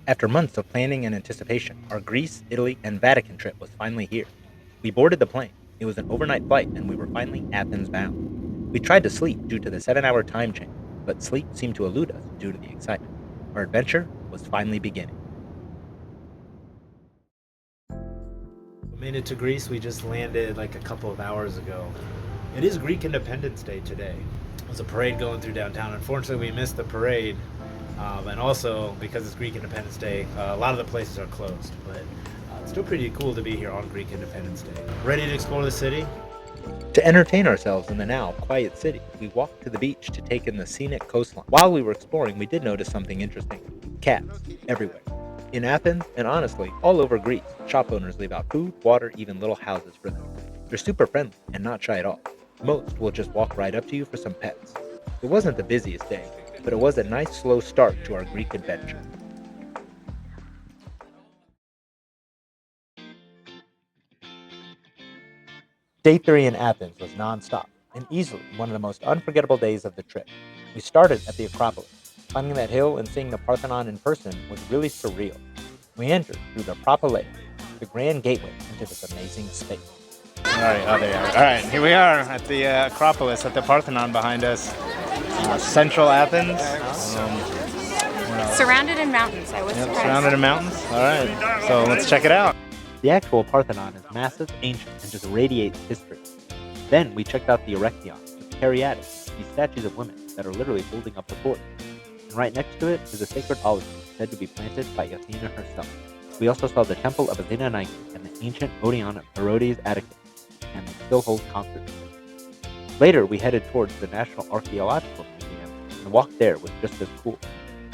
After months of planning and anticipation, our Greece, Italy, and Vatican trip was finally here. We boarded the plane. It was an overnight flight, and we were finally Athens bound. We tried to sleep due to the 7-hour time change, but sleep seemed to elude us due to the excitement. Our adventure was finally beginning. We made it to Greece. We just landed like a couple of hours ago. It is Greek Independence Day today. There's a parade going through downtown. Unfortunately, we missed the parade. And also, because it's Greek Independence Day, a lot of the places are closed. But it's still pretty cool to be here on Greek Independence Day. Ready to explore the city? To entertain ourselves in the now quiet city, we walked to the beach to take in the scenic coastline. While we were exploring, we did notice something interesting. Cats everywhere. In Athens, and honestly, all over Greece, shop owners leave out food, water, even little houses for them. They're super friendly and not shy at all. Most will just walk right up to you for some pets. It wasn't the busiest day, but it was a nice slow start to our Greek adventure. Day 3 in Athens was nonstop, and easily one of the most unforgettable days of the trip. We started at the Acropolis. Climbing that hill and seeing the Parthenon in person was really surreal. We entered through the Propylaea, the grand gateway into this amazing space. All right, oh, there you are. All right, here we are at the Acropolis, at the Parthenon behind us. Central Athens. Surrounded in mountains. I was surprised. Surrounded in mountains. All right, so let's check it out. The actual Parthenon is massive, ancient, and just radiates history. Then we checked out the Erechtheion, the Caryatids, these statues of women that are literally holding up the fort. And right next to it is a sacred olive tree said to be planted by Athena herself. We also saw the temple of Athena Nike and the ancient Odeon of Herodes Atticus, and they still hold concerts there. Later, we headed towards the National Archaeological Museum, and the walk there was just as cool.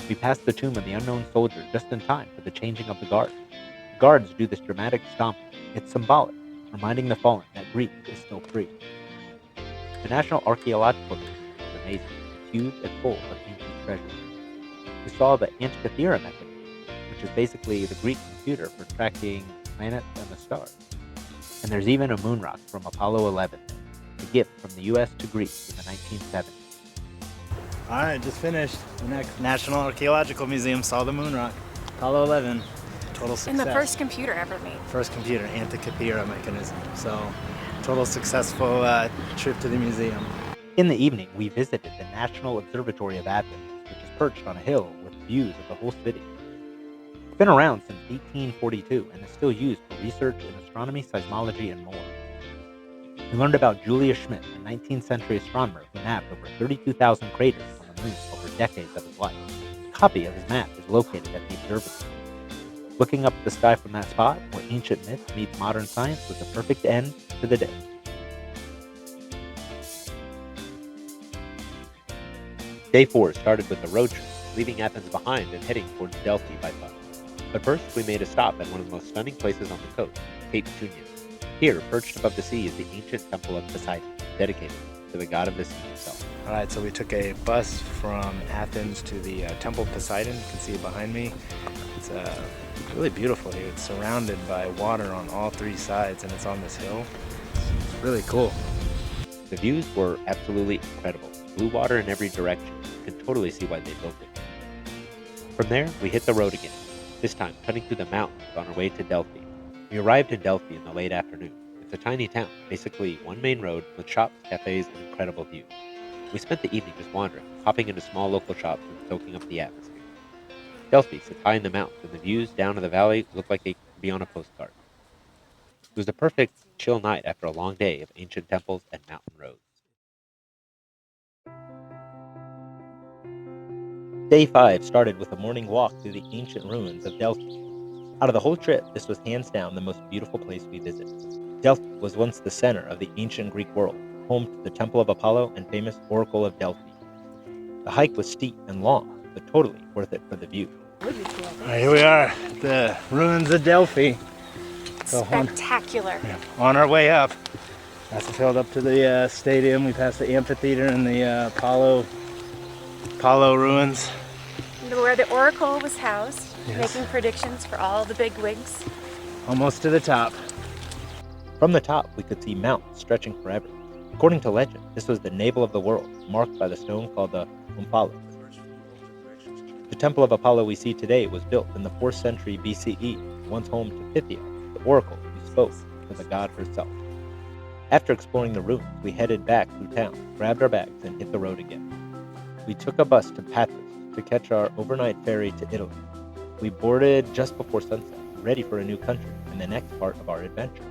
We passed the tomb of the unknown soldier just in time for the changing of the guard. The guards do this dramatic stomping. It's symbolic, reminding the fallen that Greece is still free. The National Archaeological Museum is amazing. It's huge and full of ancient treasures. We saw the Antikythera method, which is basically the Greek computer for tracking planets and the stars. And there's even a moon rock from Apollo 11, a gift from the US to Greece in the 1970s. All right, just finished. The National Archaeological Museum saw the moon rock. Apollo 11, total success. And the first computer ever made. First computer, Antikythera mechanism. So, total successful trip to the museum. In the evening, we visited the National Observatory of Athens, which is perched on a hill with views of the whole city. It's been around since 1842 and is still used for research in astronomy, seismology, and more. We learned about Julius Schmidt, a 19th century astronomer who mapped over 32,000 craters on the moon over decades of his life. A copy of his map is located at the observatory. Looking up at the sky from that spot, where ancient myths meet modern science, was the perfect end to the day. Day 4 started with a road trip, leaving Athens behind and heading towards Delphi by bus. But first, we made a stop at one of the most stunning places on the coast, Cape Tunian. Here, perched above the sea, is the ancient temple of Poseidon, dedicated to the god of the sea himself. All right, so we took a bus from Athens to the Temple of Poseidon. You can see it behind me. It's really beautiful here. It's surrounded by water on all three sides, and it's on this hill. It's really cool. The views were absolutely incredible. Blue water in every direction. You can totally see why they built it. From there, we hit the road again, this time cutting through the mountains on our way to Delphi. We arrived in Delphi in the late afternoon. It's a tiny town, basically one main road with shops, cafes, and incredible views. We spent the evening just wandering, hopping into small local shops and soaking up the atmosphere. Delphi sits high in the mountains, and the views down to the valley look like they could be on a postcard. It was the perfect, chill night after a long day of ancient temples and mountain roads. Day 5 started with a morning walk through the ancient ruins of Delphi. Out of the whole trip, this was hands down the most beautiful place we visited. Delphi was once the center of the ancient Greek world, home to the Temple of Apollo and famous Oracle of Delphi. The hike was steep and long, but totally worth it for the view. All right, here we are at the ruins of Delphi. So Spectacular. on our way up, that's filled up to the stadium. We passed the amphitheater and the Apollo ruins. Where the Oracle was housed, Yes. making predictions for all the big wigs. Almost to the top. From the top, we could see mountains stretching forever. According to legend, this was the navel of the world, marked by the stone called the Omphalos. The temple of Apollo we see today was built in the 4th century BCE, once home to Pythia, the oracle who spoke to the god herself. After exploring the ruins, we headed back through town, grabbed our bags, and hit the road again. We took a bus to Patras to catch our overnight ferry to Italy. We boarded just before sunset, ready for a new country and the next part of our adventure.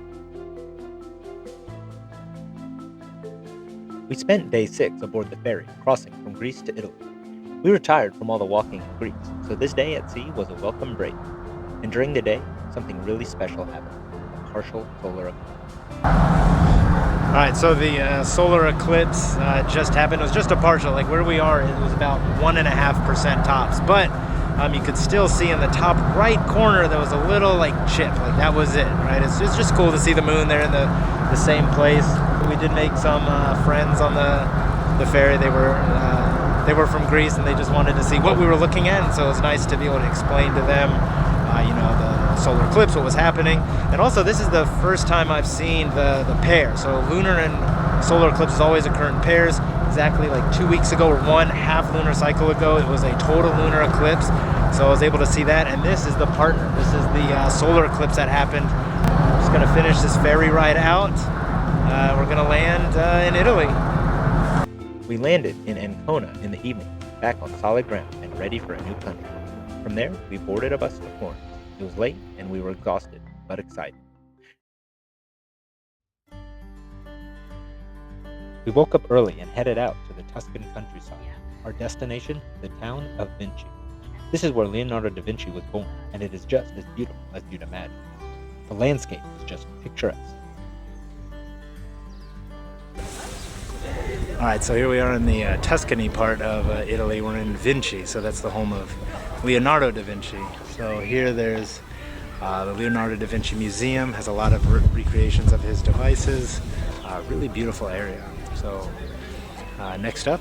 We spent day 6 aboard the ferry, crossing from Greece to Italy. We were tired from all the walking in Greece, so this day at sea was a welcome break. And during the day, something really special happened, a partial solar eclipse. All right, so the solar eclipse just happened. It was just a partial, like where we are, it was about 1.5% tops, but you could still see in the top right corner there was a little like chip, like that was it, right? It's just cool to see the moon there in the same place. We did make some friends on the ferry. They were from Greece and they just wanted to see what we were looking at, and so it was nice to be able to explain to them, the solar eclipse, what was happening. And also, this is the first time I've seen the pair. So lunar and solar eclipses always occur in pairs. Exactly like 2 weeks ago, or 1.5 lunar cycle ago, it was a total lunar eclipse. So I was able to see that, and this is the partner. This is the solar eclipse that happened. I'm just gonna finish this ferry ride out. We're gonna land in Italy. We landed in Ancona in the evening, back on solid ground and ready for a new country. From there, we boarded a bus to Florence. It was late and we were exhausted, but excited. We woke up early and headed out to the Tuscan countryside. Our destination, the town of Vinci. This is where Leonardo da Vinci was born, and it is just as beautiful as you'd imagine. The landscape is just picturesque. All right, so here we are in the Tuscany part of Italy. We're in Vinci, so that's the home of Leonardo da Vinci. So here there's the Leonardo da Vinci Museum, has a lot of recreations of his devices. Really beautiful area. So next up,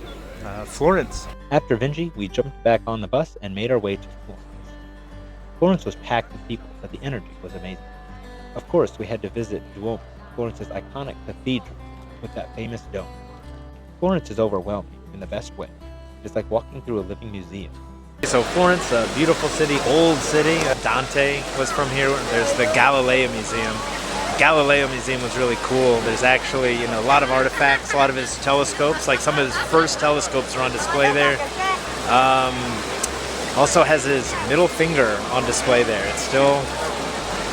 Florence. After Vinci, we jumped back on the bus and made our way to Florence. Florence was packed with people, but the energy was amazing. Of course, we had to visit Duomo, Florence's iconic cathedral with that famous dome. Florence is overwhelming in the best way. It's like walking through a living museum. So Florence, a beautiful city, old city. Dante was from here. There's the Galileo Museum. Galileo Museum was really cool. There's actually, a lot of artifacts, a lot of his telescopes, like some of his first telescopes are on display there. Also has his middle finger on display there. It's still,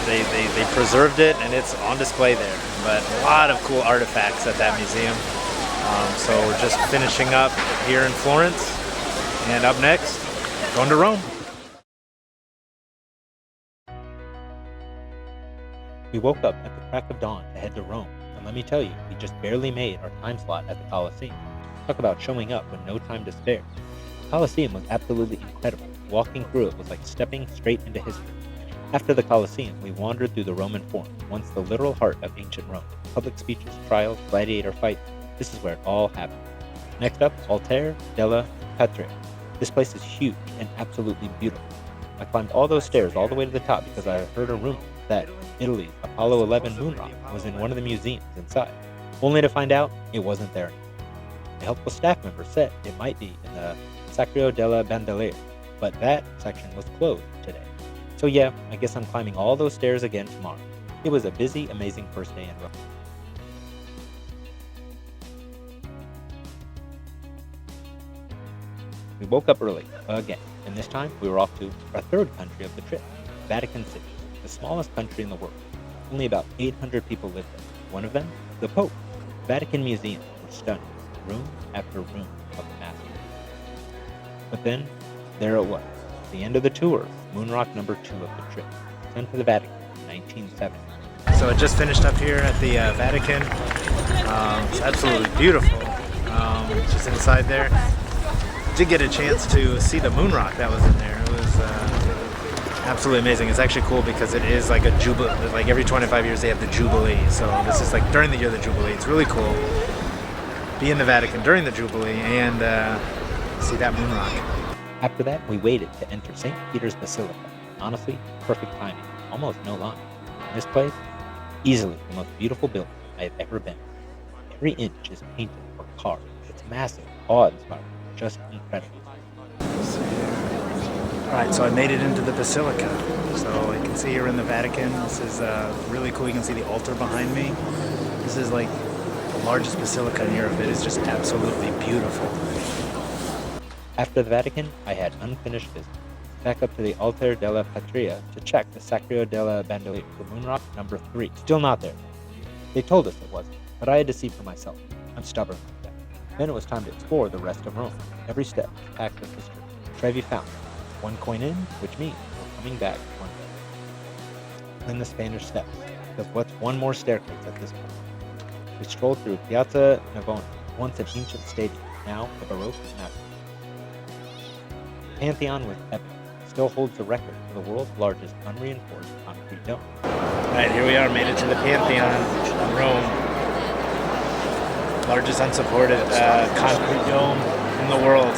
they preserved it and it's on display there. But a lot of cool artifacts at that museum. So we're just finishing up here in Florence, and up next, going to Rome. We woke up at the crack of dawn to head to Rome, and let me tell you, we just barely made our time slot at the Colosseum. Talk about showing up with no time to spare. The Colosseum was absolutely incredible. Walking through it was like stepping straight into history. After the Colosseum, we wandered through the Roman Forum, once the literal heart of ancient Rome. Public speeches, trials, gladiator fights. This is where it all happened. Next up, Altar della Patria. This place is huge and absolutely beautiful. I climbed all those stairs all the way to the top because I heard a rumor that Italy's Apollo 11 moon rock was in one of the museums inside, only to find out it wasn't there anymore. A helpful staff member said it might be in the Sacro della Bandeliera, but that section was closed today. So yeah, I guess I'm climbing all those stairs again tomorrow. It was a busy, amazing first day in Rome. We woke up early, again, and this time we were off to our third country of the trip, Vatican City, the smallest country in the world. Only about 800 people live there. One of them, the Pope. Vatican Museum was stunning, room after room of massive. But then, there it was, the end of the tour, moon rock number 2 of the trip, sent to the Vatican in 1970. So it just finished up here at the Vatican. It's absolutely beautiful. Just inside there. Did get a chance to see the moon rock that was in there. It was absolutely amazing. It's actually cool because it is like a jubilee. Like every 25 years they have the Jubilee. So this is like during the year of the Jubilee. It's really cool. Be in the Vatican during the Jubilee and see that moon rock. After that, we waited to enter St. Peter's Basilica. Honestly, perfect timing. Almost no line. This place, easily the most beautiful building I have ever been. Every inch is painted or carved. It's massive, awe-inspiring, just incredible. Alright, so I made it into the Basilica. So you can see here in the Vatican, this is really cool. You can see the altar behind me. This is like the largest basilica in Europe. It is just absolutely beautiful. After the Vatican, I had unfinished business. Back up to the Altar della Patria to check the Sacro della Bandolera for Moonrock number 3. Still not there. They told us it wasn't, but I had to see for myself. I'm stubborn like that. Then it was time to explore the rest of Rome. Every step packed with history. Trevi fountain. One coin in, which means we're coming back one day. Then the Spanish Steps, because what's one more staircase at this point? We strolled through Piazza Navona, once an ancient stadium, now a Baroque masterpiece. The Pantheon was epic. Still holds the record for the world's largest unreinforced concrete dome. Alright, here we are, made it to the Pantheon in Rome. Largest unsupported concrete dome in the world.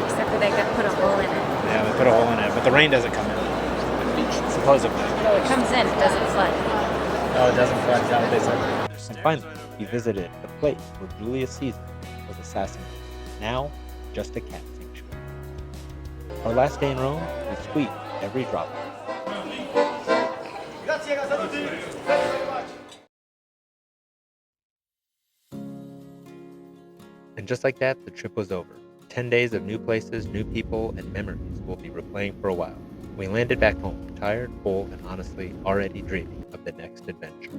Except for they got put a hole in it. Yeah, they put a hole in it, but the rain doesn't come in. Supposedly. No, it comes in, it doesn't flood. Oh, it doesn't flood, is that what they said? And finally, we visited the place where Julius Caesar was assassinated. Now, just a cat sanctuary. Our last day in Rome, we squeezed every drop of it. And just like that, the trip was over. 10 days of new places, new people, and memories we'll be replaying for a while. We landed back home, tired, full, and honestly already dreaming of the next adventure.